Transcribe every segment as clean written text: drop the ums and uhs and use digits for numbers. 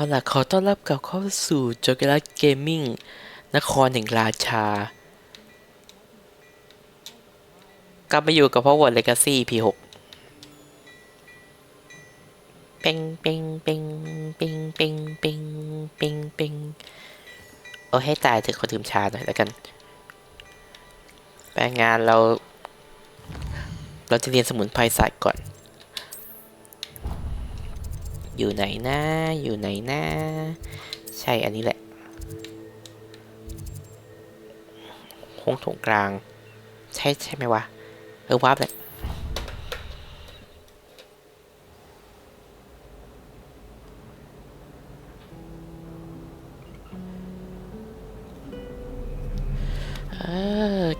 เอาล่ะขอต้อนรับกลับเข้าสู่โจเกลัสเกมมิ่งนครแห่งราชากลับมาอยู่กับ Hogwarts Legacy EP6 เป็งเป็งเป็งเป็งเป็งเป็งเป็งเป็งเอาให้ตายเถอะขอดื่มชาหน่อยแล้วกันแปลงานเราจะเรียนสมุนไพรศาสตร์ก่อนอยู่ไหนนะอยู่ไหนนะใช่อันนี้แหละห้องโถงกลางใช่ไหมวะวาร์ปเลย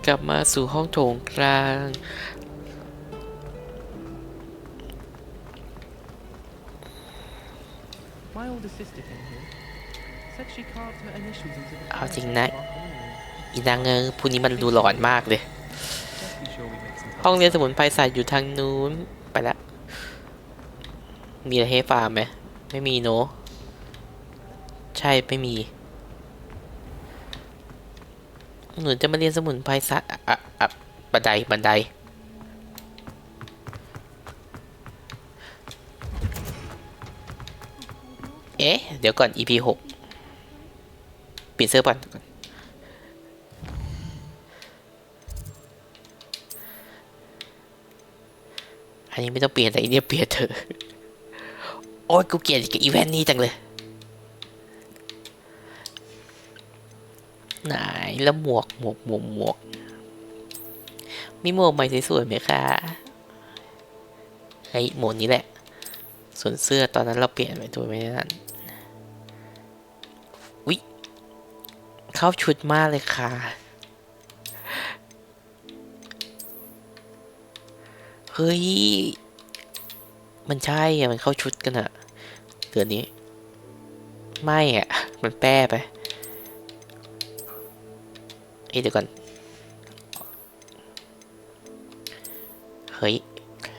กลับมาสู่ห้องโถงกลาง เอาจริงนะอีนางเงอพวกนี้มันดูหลอนมากเลยห้องเรียนสมุนไพรศาสตร์อยู่ทางนู้นไปละมีอะไรให้ฟาร์มไหมไม่มีโนใช่ไม่มีหนูจะมาเรียนสมุนไพรศาสตร์บันไดเอ๊ะเดี๋ยวก่อน EP6 เปลี่ยนเสื้อก่อนอันนี้ไม่ต้องเปลี่ยนแต่อันนี้เปลี่ยนเถอะโอ๊ยกูเกลียดกับอีเวนต์นี้จังเลยไหนแล้วหมวกมีหมวกใหม่สวยๆไหมคะไอ้หมวกนี้แหละส่วนเสื้อตอนนั้นเราเปลี่ยนไปตัวไม่นั่นอุ๊ยเข้าชุดมากเลยค่ะเฮ้ยมันใช่อะมันเข้าชุดกันอะเดือนนี้ไม่อะมันแป้ไปเดี๋ยวก่อนเฮ้ย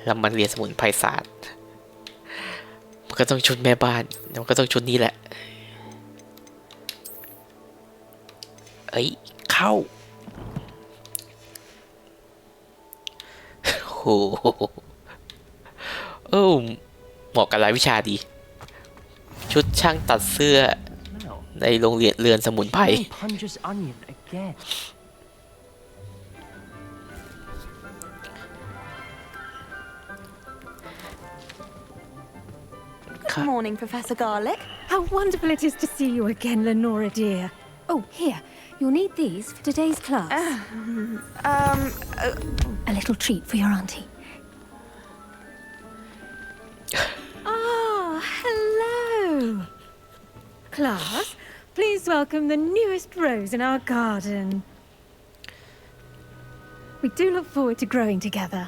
เรามาเรียนสมุนไพรศาสตร์มันก็ต้องชุดแม่บ้านมันก็ต้องชุดนี้แหละเข้าโอ้โหเหมาะกับรายวิชาดีชุดช่างตัดเสื้อในโรงเรียนเรือนสมุนไพรGood morning, Professor Garlick. How wonderful it is to see you again, Lenora dear. Oh, here, you'll need these for today's class. A little treat for your auntie. Hello. Class, please welcome the newest rose in our garden. We do look forward to growing together.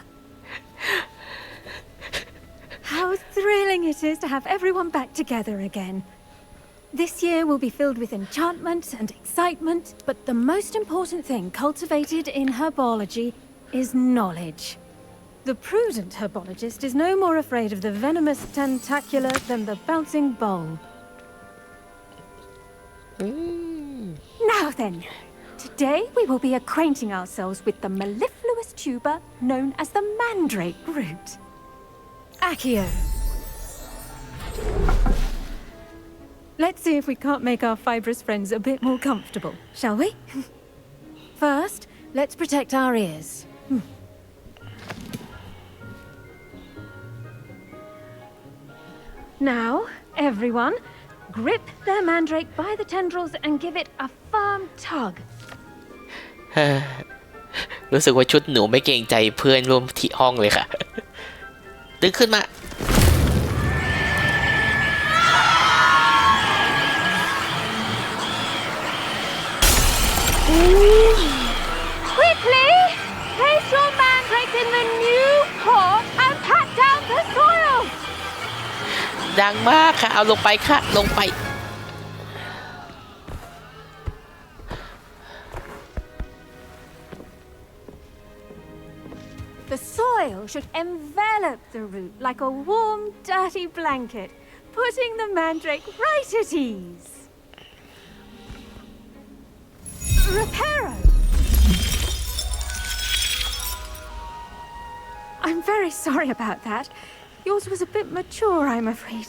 How thrilling it is to have everyone back together again. This year will be filled with enchantment and excitement, but the most important thing cultivated in herbology is knowledge. The prudent herbologist is no more afraid of the venomous tentacular than the bouncing bowl. Now then, today we will be acquainting ourselves with the mellifluous tuber known as the mandrake root. Accio. Let's see if we can't make our fibrous friends a bit more comfortable, shall we? First, let's protect our ears. Now, everyone, grip their mandrake by the tendrils and give it a firm tug. รู้สึกว่าชุดหนูไม่เกรงใจเพื่อนร่วมที่ห้องเลยค่ะดึงขึ้นมา Quickly, place your mandrake in the new pot and pat down the soil. ดังมากค่ะเอาลงไปค่ะลงไป The soil should envelop the root like a warm, dirty blanket. putting the mandrake right at ease. Reparo! I'm very sorry about that. Yours was a bit mature, I'm afraid.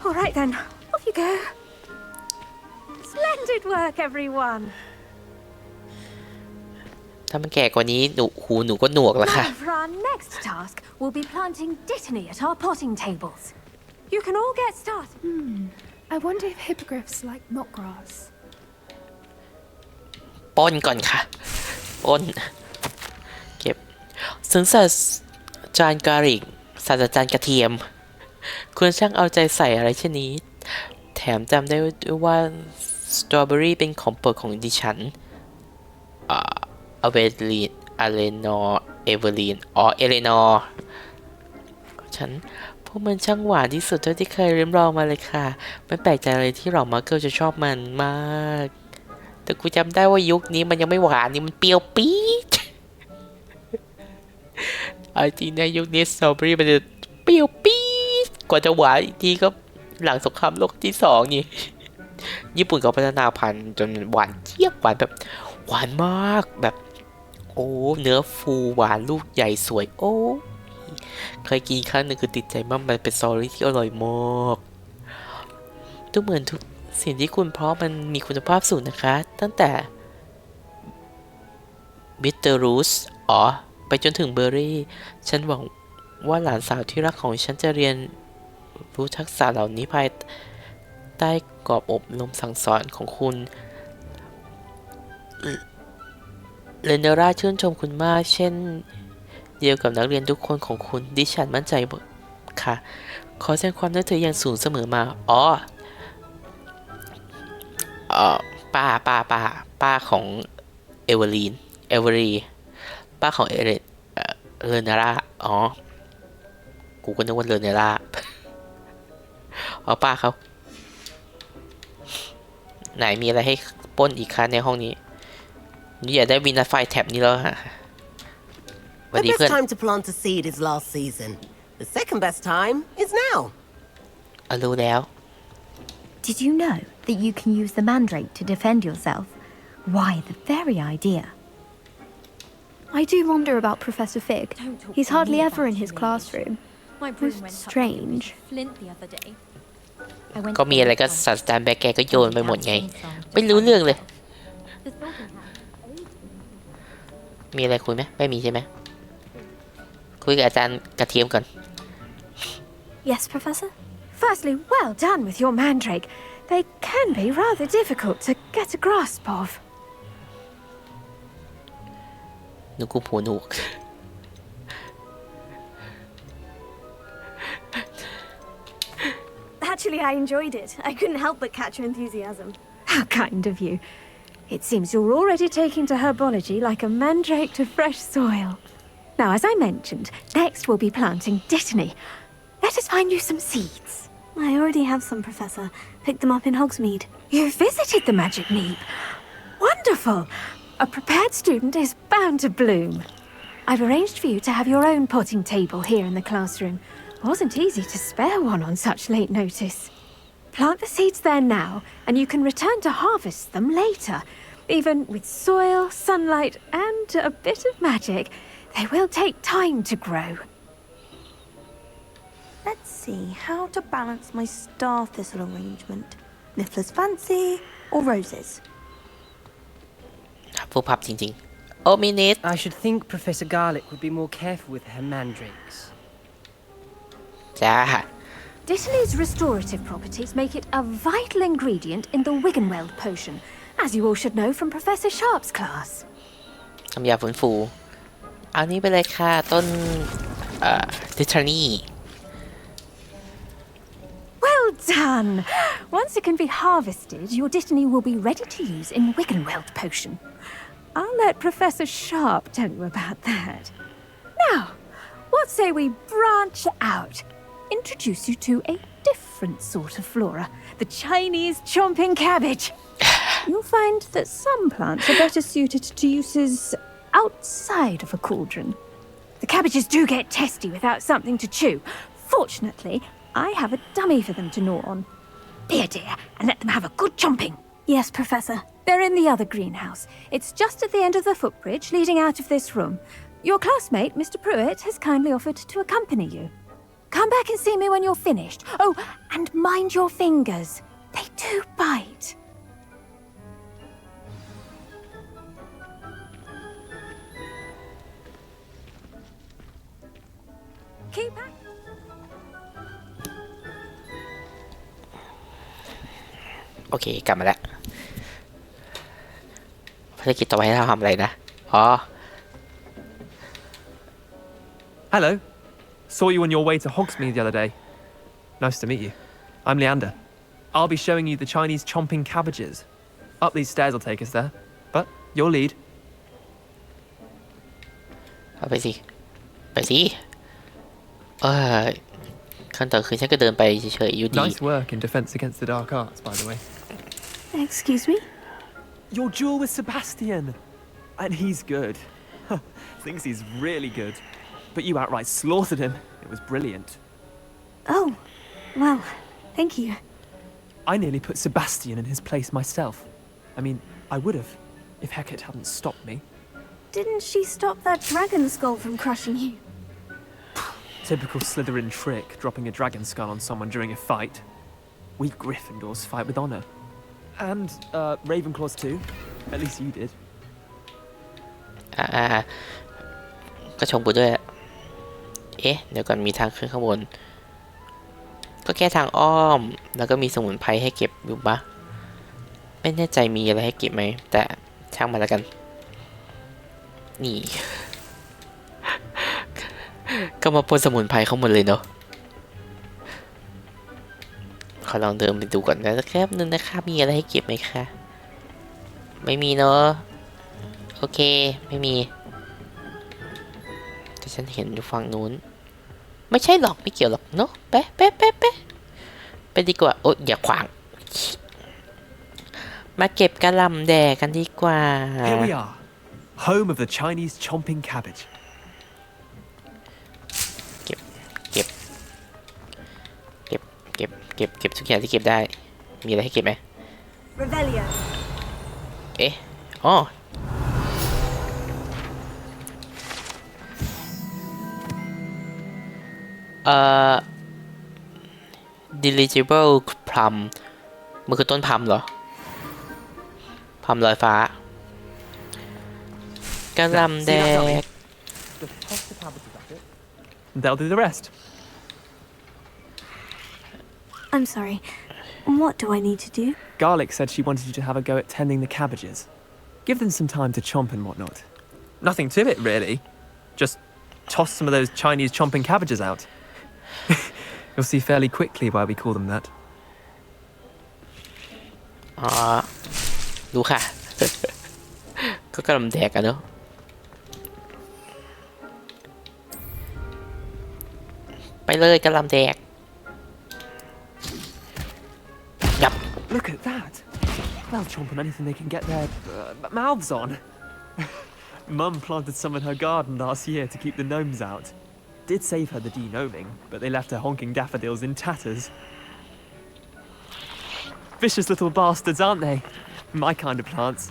All right then, off you go. Splendid work, everyone. ถ้ามันแก่กว่านี้หูหนูก็หนวกแล้วค่ะ Now for our next task, we'll be planting dittany at our potting tables. You can all get started. I wonder if hippogriffs like knotgrass. ป้นก่อนค่ะป้นเก็บซึ่งศาสตราจารย์การิกศาสตราจารย์กระเทียมคุณช่างเอาใจใส่อะไรเช่นนี้แถมจำได้ด้วยว่าสตรอเบอรี่เป็นของโปรดของดิฉันอเวลีนอเลนอร์เอเวอรีนเอเลนอร์ฉันพวกมันช่างหวานที่สุดเท่าที่เคยริมลองมาเลยค่ะไม่แปลกใจเลยที่เหล่ามาร์เกิลจะชอบมันมากแต่กูจำได้ว่ายุคนี้มันยังไม่หวานนี่มันเปรี้ยวปี๊ดเอาจริงนะยุคนี้สตรอเบอรี่มันจะเปรี้ยวปี๊ดกว่าจะหวานอีกทีก็หลังสงครามโลกที่2นี่ญี่ปุ่นเขาพัฒนาพันธุ์จนหวานเจี๊ยบหวานแบบหวานมากแบบโอ้เนื้อฟูหวานลูกใหญ่สวยโอ้เคยกินครั้งหนึ่งคือติดใจมากมันเป็นสตรอเบอรี่ที่อร่อยมากทุกเหมือนทุกสิ่งที่คุณเพราะมันมีคุณภาพสูงนะคะตั้งแต่บิตเตอร์รูสไปจนถึงเบอร์รี่ฉันหวังว่าหลานสาวที่รักของฉันจะเรียนรู้ทักษะเหล่านี้ภายใต้กรอบอบรมสั่งสอนของคุณเรเนราชื่นชมคุณมากเช่นเดียวกับนักเรียนทุกคนของคุณดิฉันมั่นใจค่ะขอแสดงความนับถืออย่างสูงเสมอมาป้าของเอเวอรีป้าของเรเนรากูก็นึกว่าเรเนราป้าเขาไหนมีอะไรให้ปล้นอีกคะในห้องนี้นี่อยากได้วินาไฟแท็บนี้แล้วฮะ The best time to plant a seed is last season. The second best time is now. รู้แล้ว Did you know that you can use the mandrake to defend yourself? Why, the very idea. I do wonder about Professor Fig. He's hardly ever in his classroom. Most strange. ก็มีอะไรก็ศาสตราจารย์แบกแกก็โยนไปหมดไงไม่รู้เรื่องเลยมีอะไรคุยไหมไม่มีใช่ไหมคุยกับอาจารย์กระเทียมก่อน Yes, Professor? Firstly, well done with your mandrake. They can be rather difficult to get a grasp of. หนูกูหูหนู Actually, I enjoyed it. I couldn't help but catch your enthusiasm. How kind of you. It seems you're already taking to herbology like a mandrake to fresh soil. Now, as I mentioned, next we'll be planting dittany. Let us find you some seeds. I already have some, Professor. Picked them up in Hogsmeade. You visited the magic neep. Wonderful. A prepared student is bound to bloom. I've arranged for you to have your own potting table here in the classroom. Wasn't easy to spare one on such late notice. Plant the seeds there now, and you can return to harvest them later. Even with soil, sunlight, and a bit of magic, they will take time to grow. Let's see how to balance my star thistle arrangement. Niffler's fancy or roses? ผู้พับจริงๆโอ้มินิท I should think Professor Garlick would be more careful with her mandrakes. จ้า Dittany's restorative properties make it a vital ingredient in the Wiggenweld potion, as you all should know from Professor Sharp's class. ทำยาฟื้นฟูเอานี้ไปเลยค่ะต้นดิทรานี Well done! Once it can be harvested, your dittany will be ready to use in Wiggenweld potion. I'll let Professor Sharp tell you about that. Now, what say we branch out? Introduce you to a different sort of flora, the Chinese chomping cabbage. You'll find that some plants are better suited to uses outside of a cauldron. The cabbages do get testy without something to chew. Fortunately, I have a dummy for them to gnaw on. Dear, dear, and let them have a good chomping. Yes, Professor. They're in the other greenhouse. It's just at the end of the footbridge leading out of this room. Your classmate, Mr. Pruitt, has kindly offered to accompany you. Come back and see me when you're finished. Oh, and mind your fingers. They do bite. Keep back. โอเคกลับมาแล้วภารกิจต่อไปให้เราทำอะไรนะอ๋อ Hello. Saw you on your way to Hogsmeade the other day. Nice to meet you. I'm Leander. I'll be showing you the Chinese chomping cabbages. Up these stairs will take us there. But your lead. เอาไปสิไปสิขั้นตอนคือฉันก็เดินไปเฉยๆอยู่ดี Nice work in defense against the dark arts, by the way. Excuse me? Your duel with Sebastian. And he's good. Thinks he's really good. But you outright slaughtered him. It was brilliant. Oh, well, thank you. I nearly put Sebastian in his place myself. I mean, I would have, if Hecate hadn't stopped me. Didn't she stop that dragon skull from crushing you? Typical Slytherin trick, dropping a dragon skull on someone during a fight. We Gryffindors fight with honor. And, Ravenclaws too. At least you did. ก็ชมกูด้วยเอ๊ะเดี๋ยวก่อนมีทางขึ้นข้างบนก็แค่ทางอ้อมแล้วก็มีสมุนไพรให้เก็บอยู่ปะไม่แน่ใจมีอะไรให้เก็บไหมแต่ช่างมาแล้วกันนี่ ก็มาปนสมุนไพรเข้าหมดเลยเนาะขอลองเดินไปดูก่อนนะสักแป๊บนึงนะคะมีอะไรให้เก็บไหมคะไม่มีเนาะโอเคไม่มีแต่ฉันเห็นอยู่ฝั่งนู้นไม่ใช่หรอกไม่เกี่ยวหรอกเนาะไปไปดีกว่าโอ๊ยอย่าขวางมาเก็บกะหล่ำแดกกันดีกว่า Here we are, home of the Chinese chomping cabbage. เก็บทุกอย่างที่เก็บได้มีอะไรให้เก็บไหม Revelio. เอ๊ะอ๋อdirigible plum มันคือต้นพัมเหรอพัมลอยฟ้ากะหล่ำแดก Just toss the cabbages at it, and they'll do the rest. I'm sorry. What do I need to do? Garlic said she wanted you to have a go at tending the cabbages. Give them some time to chomp and whatnot. Nothing to it, really. Just toss some of those Chinese chomping cabbages out. You'll see fairly quickly why we call them that. อ๋อรู้ค่ะ ก็กะหล่ำแดกอะเนาะไปเลยกะหล่ำแดกยับ Look at that. They'll chomp on anything they can get their mouths on. Mum planted some in her garden last year to keep the gnomes out. Did save her the de-gnoming, but they left her honking daffodils in tatters. Vicious little bastards, aren't they? My kind of plants.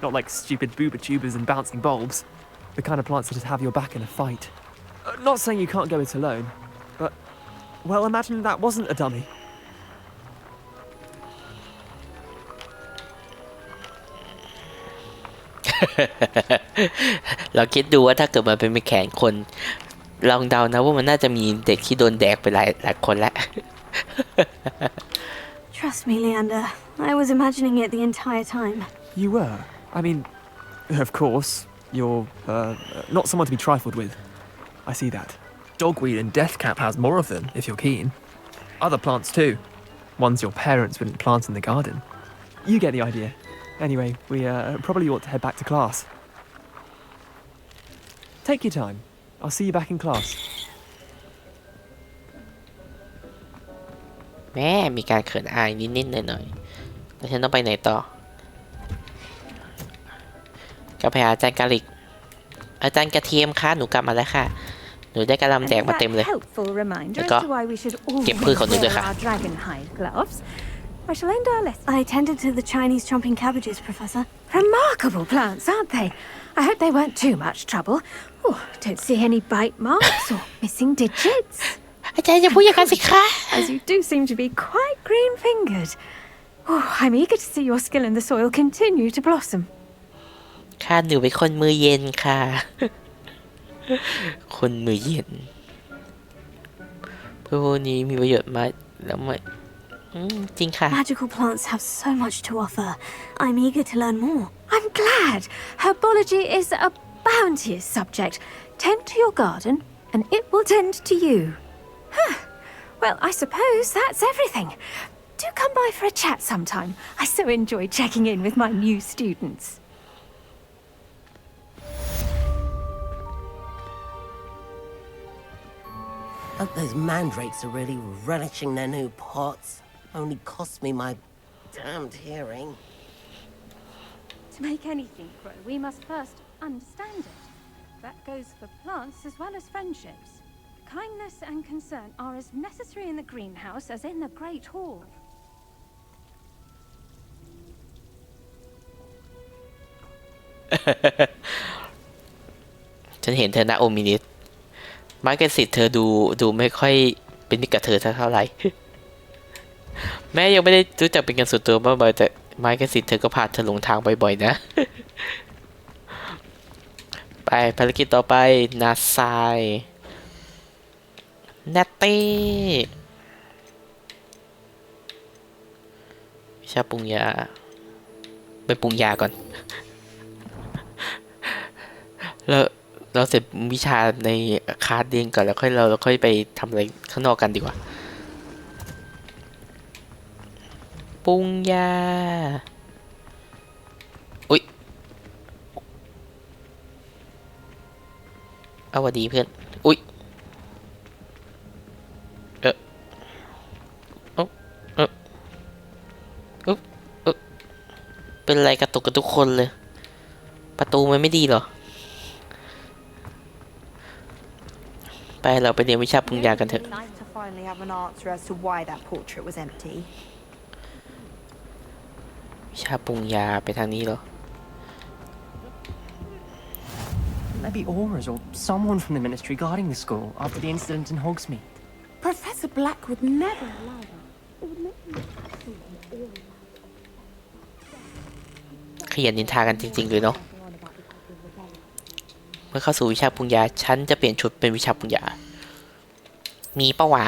Not like stupid booba tubers and bouncing bulbs. The kind of plants that just have your back in a fight. Not saying you can't go it alone, but, well, imagine that wasn't a dummy. เราคิดดูว่าถ้าเกิดมันเป็นแขนคนลองเดานะว่ามันน่าจะมีเด็กที่โดนแดกไปหลายคนแล้ว Trust me, Leander. I was imagining it the entire time. You were? I mean, of course, you're, not someone to be trifled with. I see that. Dogweed and deathcap has more of them, if you're keen. Other plants too. Ones your parents wouldn't plant in the garden. You get the idea. Anyway, we, probably ought to head back to class. Take your time. I'll see you back in class. แม่มีการเขินอายนิดๆหน่อยๆแล้วฉันต้องไปไหนต่อ กลับไปหาอาจารย์กาลิกอาจารย์กระเทียมค่ะหนูกลับมาแล้วค่ะ หนูได้กระลำแดงมาเต็มเลย helpful reminder Ecco. as to why we should always Che poi con wear due our dragon hide gloves. I shall end our lesson. I tended to the Chinese chomping cabbages, Professor. Remarkable plants, aren't they? I hope they weren't too much trouble. Oh, don't see any bite marks or missing digits. อาจารย์จะพูดอย่างนั้นสิคะ As you do seem to be quite green-fingered. Oh, I'm eager to see your skill in the soil continue to blossom. ค่ะหนูเป็นคนมือเย็นค่ะ คนมือเย็นพวกนี้มีประโยชน์มากแล้วไม่จริงค่ะ Magical plants have so much to offer. I'm eager to learn more. I'm glad. Herbology is a bounteous subject. Tend to your garden, and it will tend to you. Huh. Well, I suppose that's everything. Do come by for a chat sometime. I so enjoy checking in with my new students. Hope those mandrakes are really relishing their new pots. Only cost me my damned hearing. To make anything grow, we must first understand it. That goes for plants as well as friendships. Kindness and concern are as necessary in the greenhouse as in the Great Hall. ฉันเห็นเธอนะโอมินิสไม้กระสิทธิ์เธอดูไม่ค่อยเป็นมิตรกับเธอเท่าไหร่ แม่ยังไม่ได้รู้จักเป็นกันส่วนตัวมากมายแต่ไม้กระสิทธิ์เธอก็พาเธอหลงทางบ่อยๆนะ ไปภารกิจต่อไปนาซายนาเต้วิชาปรุงยาไปปรุงยาก่อน แล้วเราเสร็จวิชาในคลาสเรียนก่อนแล้วค่อยไปทำอะไรข้างนอกกันดีกว่าปรุงยาอุ๊ยเอาวัสดีเพื่อนอุ๊ยเป็นไรกระตุกกันทุกคนเลยประตูมันไม่ดีเหรอไปเราไปเรียนวิชาปรุงยากันเถอะ Nice to finally have an answer as to why that portrait was empty. วิชาปรุงยาไปทางนี้เหรอ Maybe Aura's or someone from the ministry guarding the school after the incident in Hogsmeade. Professor Black would never allow that. ขยันนินทากันจริงๆเลยเนาะเมื่อเข้าสู่วิชาปรุงยาฉันจะเปลี่ยนชุดเป็นวิชาปรุงยามีปะวะ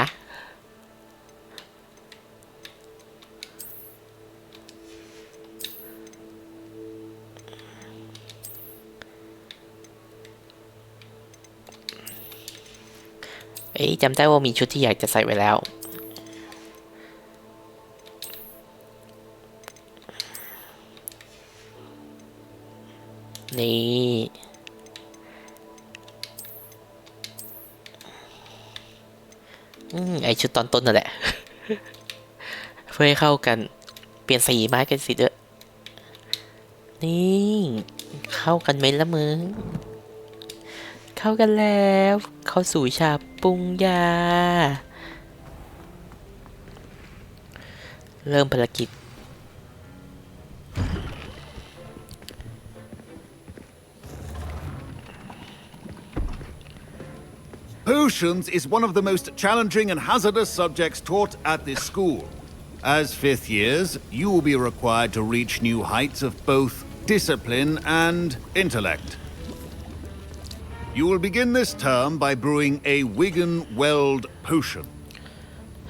จำได้ว่ามีชุดที่อยากจะใส่ไว้แล้วนี่ไอชุดตอนต้นนั่นแหละ เพื่อให้เข้ากันเปลี่ยนสีไม้กันสิเด้อนี่เข้ากันไหมละมึงเข้ากันแล้วเข้าสู่วิชาปรุงยาเริ่มภารกิจPotions is one of the most challenging and hazardous subjects taught at this school. As fifth years, you will be required to reach new heights of both discipline and intellect. You will begin this term by brewing a Wigan Weld potion.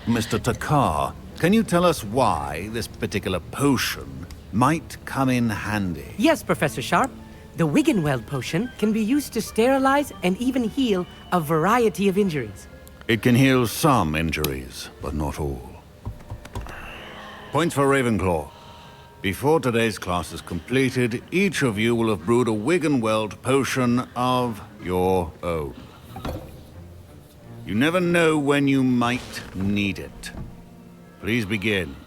Mr. Takar, can you tell us why this particular potion might come in handy? Yes, Professor Sharp. The Wiggenweld potion can be used to sterilize and even heal a variety of injuries. It can heal some injuries, but not all. Points for Ravenclaw. Before today's class is completed, each of you will have brewed a Wiggenweld potion of your own. You never know when you might need it. Please begin.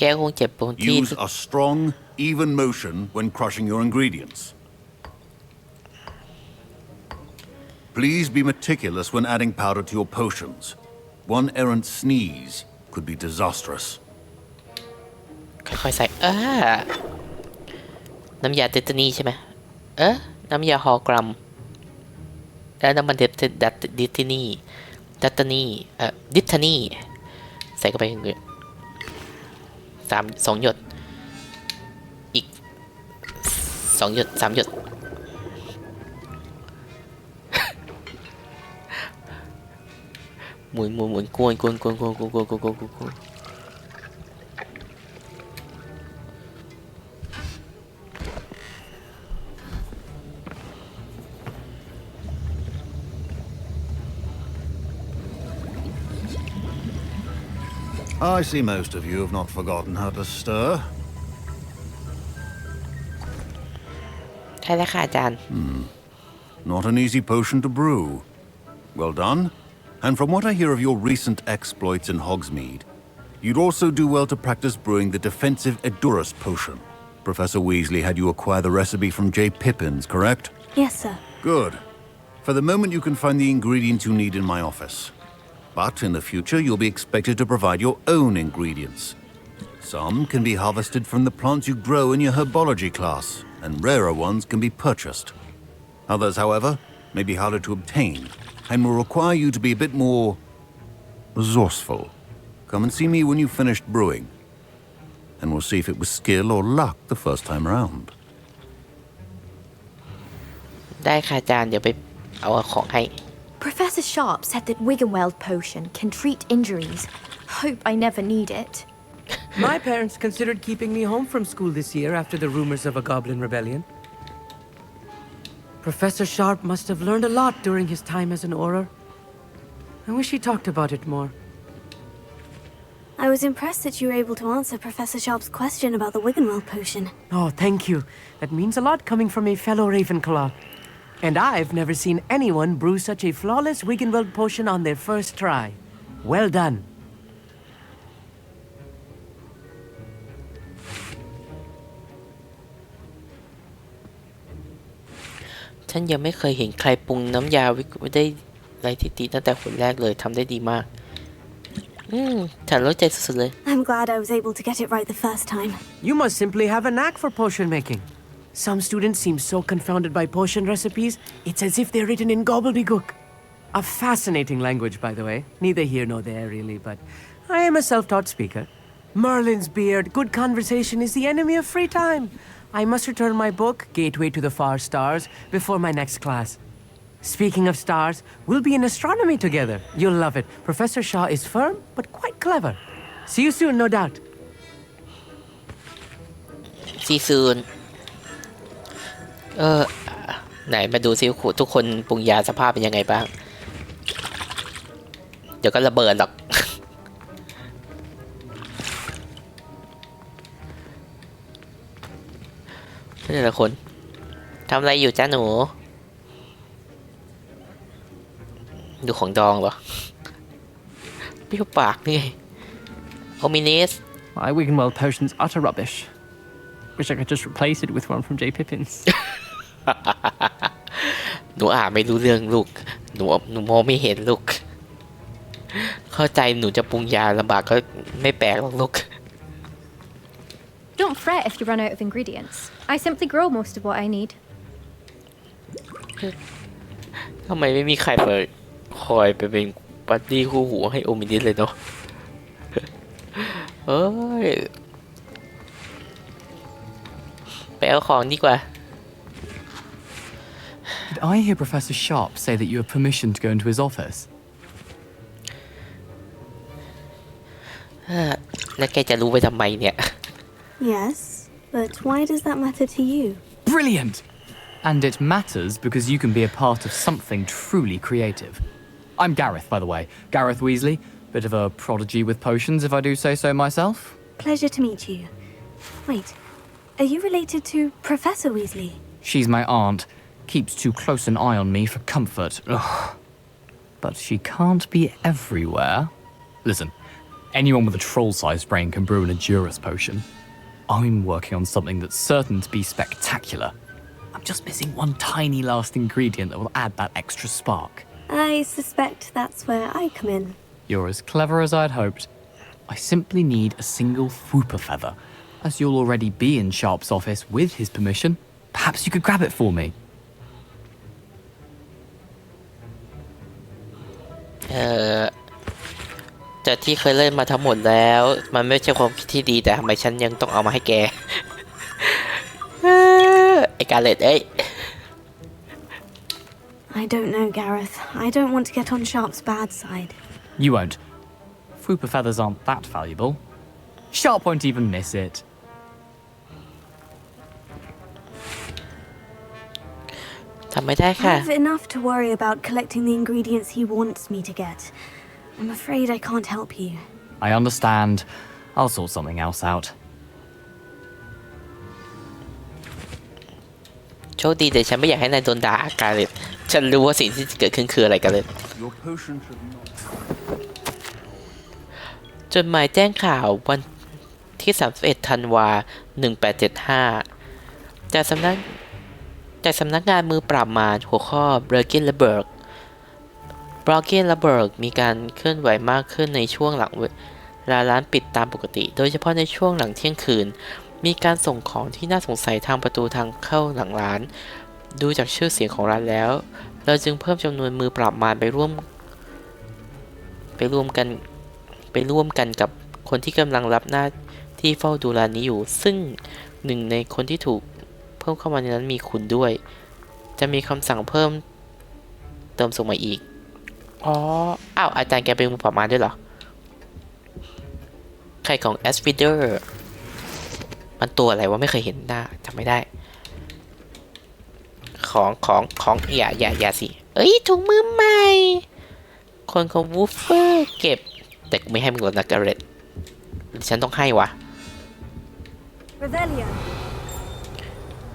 แกคงเจ็บตรงที่ Use a strong, even motion when crushing your ingredients. Please be meticulous when adding powder to your potions. One errant sneeze could be disastrous. ค่อยๆใส่น้ำยาเดตานีใช่ไหมน้ำยาฮอลกรัมแล้วน้ำมันดิตานีใส่เข้าไป2 หยดอีก2 หยด 3 หยดหมุนกวน I see most of you have not forgotten how to stir. ใช่แล้วค่ะอาจารย์ Not an easy potion to brew. Well done. And from what I hear of your recent exploits in Hogsmeade, you'd also do well to practice brewing the defensive Edurus potion. Professor Weasley had you acquire the recipe from J. Pippin's, correct? Yes, sir. Good. For the moment, you can find the ingredients you need in my office. But in the future, you'll be expected to provide your own ingredients. Some can be harvested from the plants you grow in your herbology class, and rarer ones can be purchased. Others, however, may be harder to obtain, and will require you to be a bit more resourceful. Come and see me when you've finished brewing, and we'll see if it was skill or luck the first time around. ได้ค่ะอาจารย์เดี๋ยวไปเอาของให้ Professor Sharp said that Wiggenweld potion can treat injuries. Hope I never need it. My parents considered keeping me home from school this year after the rumors of a goblin rebellion. Professor Sharp must have learned a lot during his time as an Auror. I wish he talked about it more. I was impressed that you were able to answer Professor Sharp's question about the Wiggenweld potion. Oh, thank you. That means a lot coming from a fellow Ravenclaw. And I've never seen anyone brew such a flawless Wiggenweld potion on their first try. Well done. ฉันยังไม่เคยเห็นใครปรุงน้ำยาได้ไรที่ดีตั้งแต่คนแรกเลยทำได้ดีมากฉันรู้ใจสุดๆเลย I'm glad I was able to get it right the first time. You must simply have a knack for potion making. Some students seem so confounded by potion recipes, it's as if they're written in gobbledygook. A fascinating language, by the way. Neither here nor there, really, but I am a self-taught speaker. Merlin's beard, good conversation is the enemy of free time. I must return my book, Gateway to the Far Stars, before my next class. Speaking of stars, we'll be in astronomy together. You'll love it. Professor Shaw is firm, but quite clever. See you soon, no doubt. See you soon. ไหนมาดูซิทุกคนปรุงยาสภาพเป็นยังไงบ้าง เดี๋ยวก็ระเบิดหรอกนี่ละคนทำอะไรอยู่จ้าหนูดูของดองเหรอเปรี้ยวปากนี่โอมินิส My Wiggenweld potion's utter rubbish. Wish I could just replace it with one from J. Pippin's. หนูอ่านไม่รู้เรื่องลูกหนูมองไม่เห็นลูกเข้าใจหนูจะปรุงยาลำบากก็ไม่แปลกหรอกลูก Don't fret if you run out of ingredients. I simply grow most of what I need. ทำไมไม่มีใครมาคอยไปเป็นบัดดี้คู่หูให้โอมินิสเลยเนาะเฮ้ยไปเอาของดีกว่า Did I hear Professor Sharp say that you have permission to go into his office? แล้วแกจะรู้ไปทำไมเนี่ย Yes, but why does that matter to you? Brilliant! And it matters because you can be a part of something truly creative. I'm Gareth, by the way. Gareth Weasley. Bit of a prodigy with potions, if I do say so myself. Pleasure to meet you. Wait, are you related to Professor Weasley? She's my aunt. Keeps too close an eye on me for comfort. Ugh. But she can't be everywhere. Listen, Anyone with a troll-sized brain can brew an Endurance potion. I'm working on something that's certain to be spectacular. I'm just missing one tiny last ingredient that will add that extra spark. I suspect that's where I come in. You're as clever as I'd hoped. I simply need a single Fwooper feather. As you'll already be in Sharp's office with his permission, perhaps you could grab it for me. จากที่เคยเล่นมาทั้งหมดแล้วมันไม่ใช่ความคิดที่ดีแต่ทำไมฉันยังต้องเอามาให้แก ไอ้การเล็ดเอ้ย I don't know, Gareth. I don't want to get on Sharp's bad side. You won't. Fwooper feathers aren't that valuable. Sharp won't even miss it. ทำไม่ได้ค่ะ I have enough to worry about collecting the ingredients he wants me to get. I'm afraid I can't help you. I understand. I'll sort something else out. โชคดีแต่ฉันไม่อยากให้นายโดนด่าการเล็ดฉันรู้ว่าสิ่งที่จะเกิดขึ้นคืออะไรกันเลย Your potion should not. จดหมายแจ้งข่าววันที่31ธันวา1875จากสำนักงานมือปราบมารหัวข้อ b r o k e n และ Berg มีการเคลื่อนไหวมากขึ้นในช่วงหลังเวลาร้านปิดตามปกติ โดยเฉพาะในช่วงหลังเที่ยงคืนมีการส่งของที่น่าสงสัยทางประตูทางเข้าหลังร้านดูจากชื่อเสียงของร้านแล้วเราจึงเพิ่มจำนวนมือปราบมารไปร่วมกันกับคนที่กำลังรับหน้าที่เฝ้าดูร้านนี้อยู่ซึ่งหนึ่งในคนที่ถูกเพิ่มเข้ามาในนั้นมีคุณด้วยจะมีคำสั่งเพิ่มเติมส่งมาอีกอ้าวอาจารย์แกเป็นมือปราบมารด้วยเหรอใครของแอสฟิเดอร์มันตัวอะไรวะไม่เคยเห็นหน้าจำไม่ได้ของอย่าสิเอ้ยถุงมือใหม่คนของวูฟเฟอร์เก็บแต่กูไม่ให้มึงหรอกนะการเร็ตฉันต้องให้วะ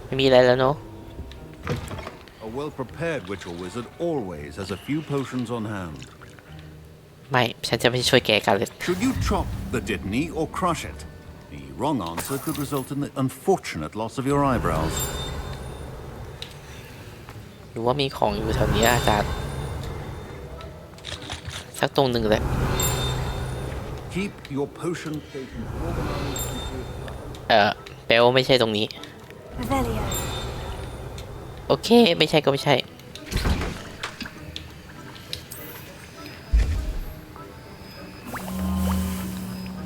ไม่มีอะไรแล้วเนาะ A well-prepared witch or wizard always has a few potions on hand. ไม่ฉันจะไม่ช่วยแกกันเลย Should you chop the Dittany or crush it? The wrong answer could result in the unfortunate loss of your eyebrows. หรือว่ามีของอยู่แถวนี้อาจารย์สักตรงหนึ่งเลย Keep your potion stations organized. แปลว่าไม่ใช่ตรงนี้ โอเคไม่ใช่ก็ไม่ใช่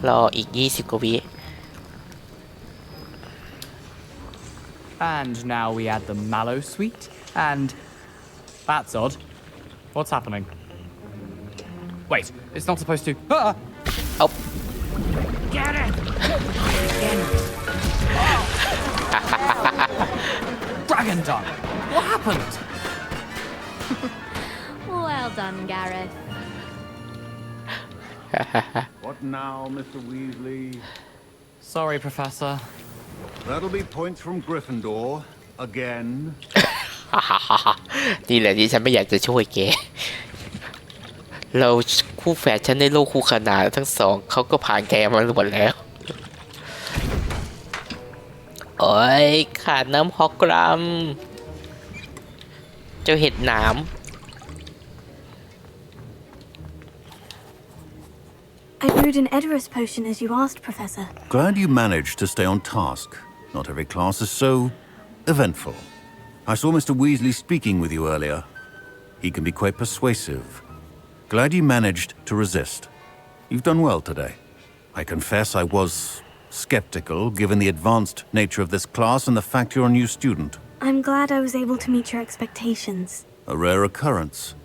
รออีก20 กว่าวิ And now we add the mallow sweet, and that's odd. What's happening? Wait, it's not supposed to. Ah! Oh. Get it! Dragon Dung! What happened? Well done, Gareth. What now, Mr. Weasley? Sorry, Professor. That'll be points from Gryffindor again. นี่แหละที่ฉันไม่อยากจะช่วยแกเราคู่แฝดฉันในโลกคู่ขนานทั้งสองเขาก็ผ่านแกมาหมดแล้วโอ้ยขาดน้ำฮอกกรัมเจ้าเห็ดหนาม I brewed an Edorus potion as you asked, Professor. Glad you managed to stay on task. Not every class is so eventful. I saw Mr. Weasley speaking with you earlier. He can be quite persuasive. Glad you managed to resist. You've done well today. I confess I was skeptical given the advanced nature of this class and the fact you're a new student. I'm glad I was able to meet your expectations. A rare occurrence.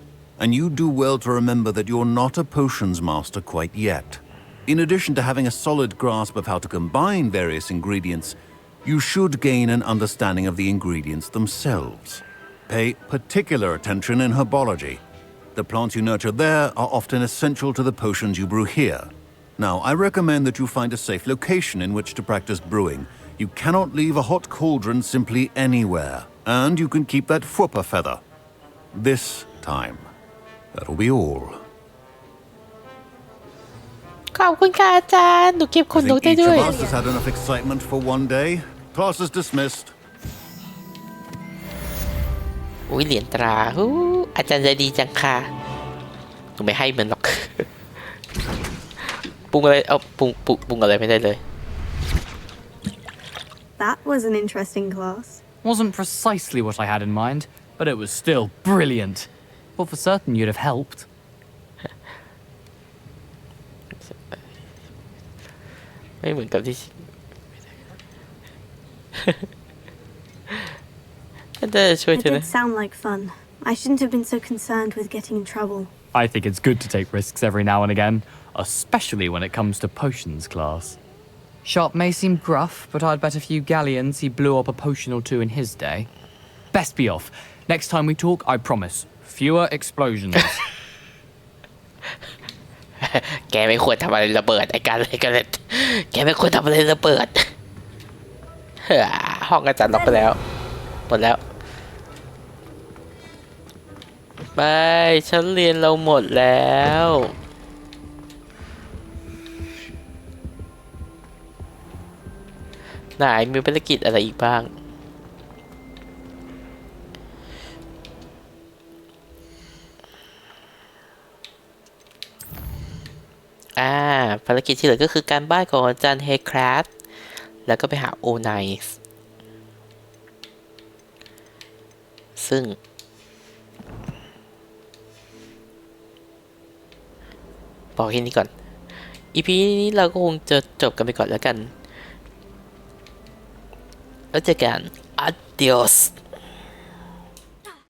And you do well to remember that you're not a potions master quite yet. In addition to having a solid grasp of how to combine various ingredients, you should gain an understanding of the ingredients themselves. Pay particular attention in herbology. The plants you nurture there are often essential to the potions you brew here. Now, I recommend that you find a safe location in which to practice brewing. You cannot leave a hot cauldron simply anywhere. And you can keep that Fwooper feather. This time. That'll be all. ข อบคุณค่ะอาจารย์หนูเก็บขน I นก think ได้ each ด้วย of us has had enough excitement for one day. Class is dismissed. อุ้ยเหรียญตราอาจารย์ใจดีจังค่ะหนูไม่ให้มันหรอก ปรุงอะไรเอาปรุงอะไรไม่ได้เลย That was an interesting class. Wasn't precisely what I had in mind, but it was still brilliant. Well, for certain you'd have helped. ไม่เหมือนกับที่จะช่วย It เธอนะ did sound like fun. I shouldn't have been so concerned with getting in trouble. I think it's good to take risks every now and again, especially when it comes to potions class. Sharp may seem gruff, but I'd bet a few galleons he blew up a potion or two in his day. Best be off. Next time we talk, I promise, fewer explosions. แกไม่ควรทำอะไรระเบิดไอ้การอะไรกันเลยแกไม่ควรทำอะไรระเบิด ห้องอาจารย์ล็อกไปแล้วหมดแล้วไม่ฉันเรียนเราหมดแล้วไหนมีภารกิจอะไรอีกบ้างภารกิจที่เหลือก็คือการบ้านของอาจารย์เฮคราฟแล้วก็ไปหาโอไนส์ซึ่งบอกแค่นี้ก่อน EP นี้เราก็คงจะจบกันไปก่อนแล้วกันแล้วเจอกัน Adios